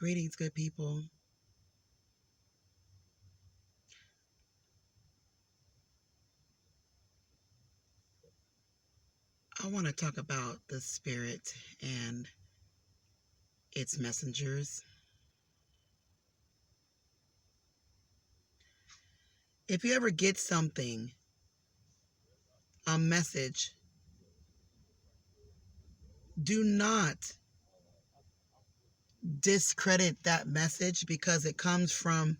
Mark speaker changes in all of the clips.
Speaker 1: Greetings, good people. I want to talk about the spirit and its messengers. If you ever get something, a message, do not discredit that message because it comes from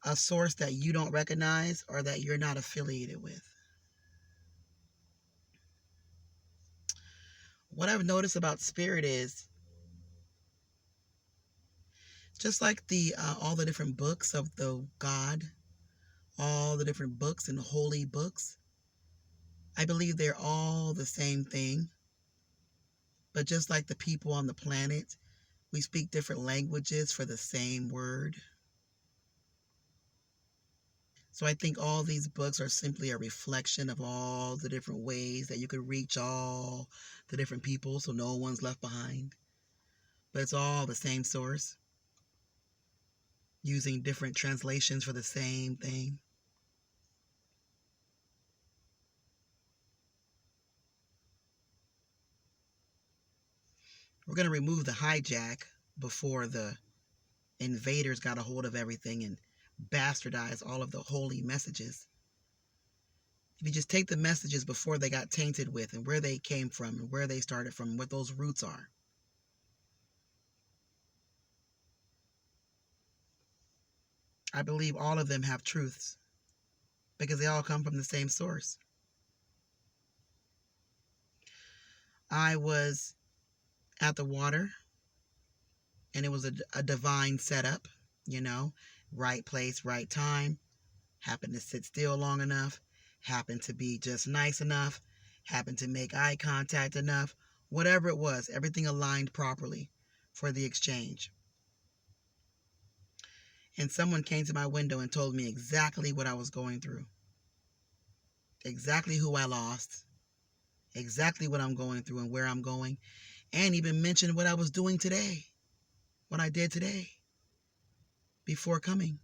Speaker 1: a source that you don't recognize or that you're not affiliated with. What I've noticed about spirit is just like the all the different books of the God, all the different books and holy books. I believe they're all the same thing. But just like the people on the planet, we speak different languages for the same word. So I think all these books are simply a reflection of all the different ways that you could reach all the different people so no one's left behind. But it's all the same source, using different translations for the same thing. We're going to remove the hijack before the invaders got a hold of everything and bastardize all of the holy messages. If you just take the messages before they got tainted with and where they came from and where they started from, what those roots are. I believe all of them have truths because they all come from the same source. I was at the water and it was a divine setup, right place, right time, happened to sit still long enough, happened to be just nice enough, happened to make eye contact enough, whatever it was, everything aligned properly for the exchange. And someone came to my window and told me exactly what I was going through, exactly who I lost, exactly what I'm going through and where I'm going, and even mentioned what I was doing today, what I did today before coming.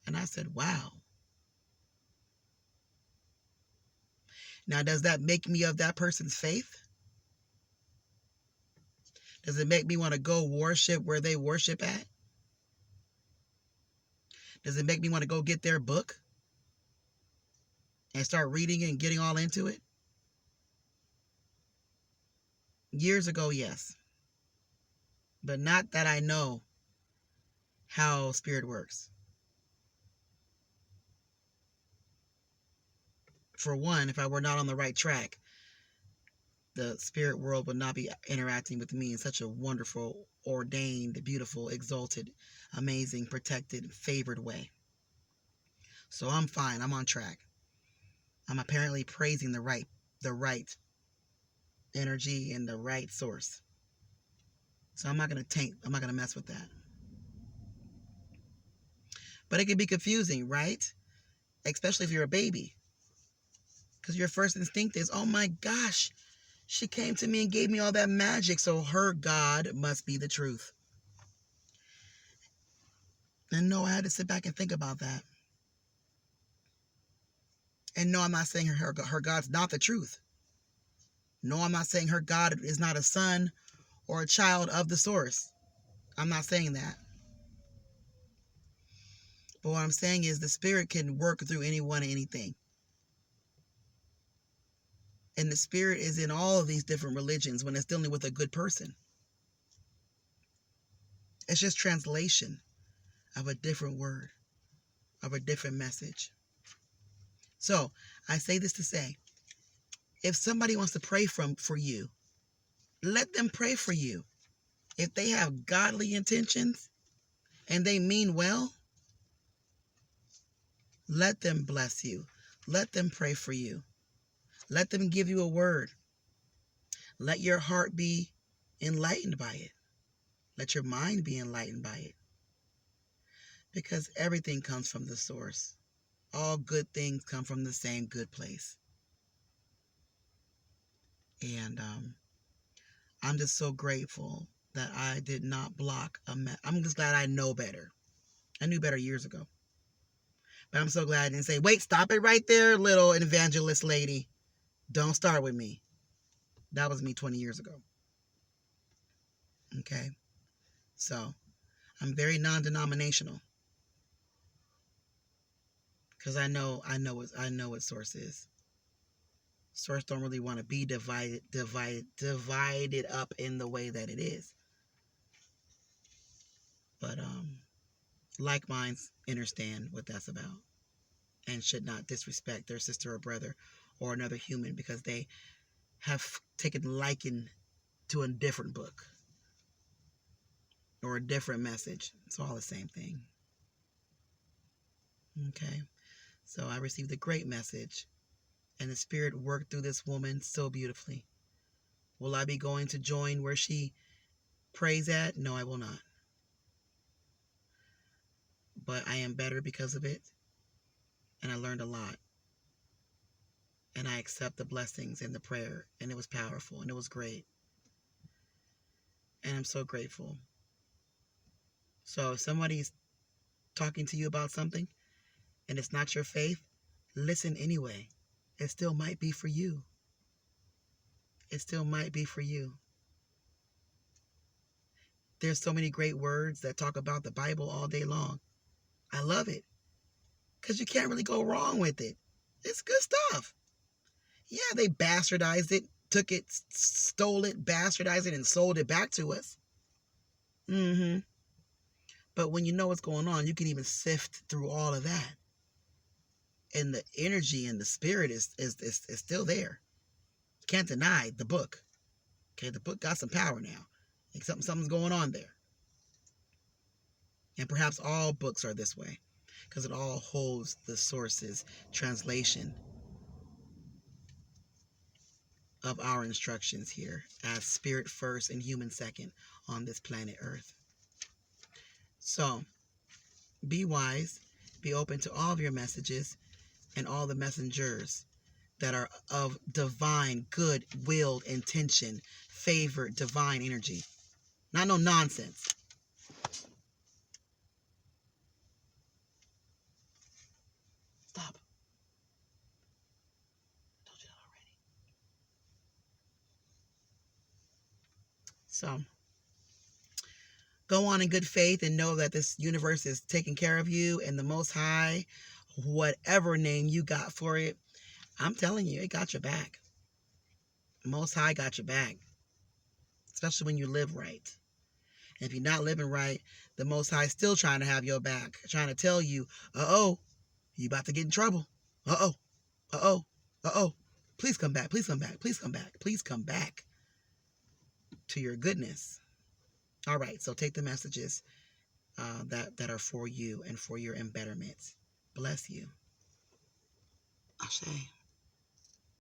Speaker 1: And I said, wow. Now, does that make me of that person's faith? Does it make me want to go worship where they worship at? Does it make me want to go get their book and start reading it and getting all into it? Years ago, yes. But not that I know how spirit works. For one, if I were not on the right track, the spirit world would not be interacting with me in such a wonderful, ordained, beautiful, exalted, amazing, protected, favored way. So I'm fine. I'm on track. I'm apparently praising the right energy and the right source. So I'm not going to taint, I'm not going to mess with that. But it can be confusing, right? Especially if you're a baby. Because your first instinct is, oh my gosh, she came to me and gave me all that magic, so her God must be the truth. And no, I had to sit back and think about that. And no, I'm not saying her God's not the truth. No, I'm not saying her God is not a son or a child of the source. I'm not saying that. But what I'm saying is the spirit can work through anyone and anything. And the spirit is in all of these different religions when it's dealing with a good person. It's just translation of a different word, of a different message. So I say this to say, if somebody wants to pray for you, let them pray for you. If they have godly intentions and they mean well, let them bless you. Let them pray for you. Let them give you a word. Let your heart be enlightened by it. Let your mind be enlightened by it. Because everything comes from the source. All good things come from the same good place. And I'm just so grateful that I did not block I'm just glad I know better. I knew better years ago. But I'm so glad I didn't say, wait, stop it right there, little evangelist lady. Don't start with me. That was me 20 years ago. Okay? So, I'm very non-denominational. Because I know what source is. Source don't really want to be divided up in the way that it is. But like minds understand what that's about and should not disrespect their sister or brother or another human because they have taken liking to a different book or a different message. It's all the same thing. Okay? So I received a great message, and the Spirit worked through this woman so beautifully. Will I be going to join where she prays at? No, I will not. But I am better because of it, and I learned a lot. And I accept the blessings and the prayer, and it was powerful, and it was great. And I'm so grateful. So if somebody's talking to you about something, and it's not your faith, listen anyway. It still might be for you. It still might be for you. There's so many great words that talk about the Bible all day long. I love it because you can't really go wrong with it. It's good stuff. Yeah, they bastardized it, took it, stole it, bastardized it, and sold it back to us. But when you know what's going on, you can even sift through all of that. And the energy and the spirit is still there. You can't deny the book. Okay, the book got some power now. Like something's going on there. And perhaps all books are this way because it all holds the sources, translation of our instructions here as spirit first and human second on this planet Earth. So, be wise, be open to all of your messages and all the messengers that are of divine, good-willed intention, favored, divine energy. Not no nonsense. Stop. I told you that already. So, go on in good faith and know that this universe is taking care of you, and the Most High, whatever name you got for it, I'm telling you, it got your back. Most High got your back, especially when you live right. And if you're not living right, the Most High is still trying to have your back, trying to tell you, you about to get in trouble. Please come back, please come back, please come back, please come back to your goodness. All right, so take the messages that are for you and for your embetterment. Bless you. Ashe.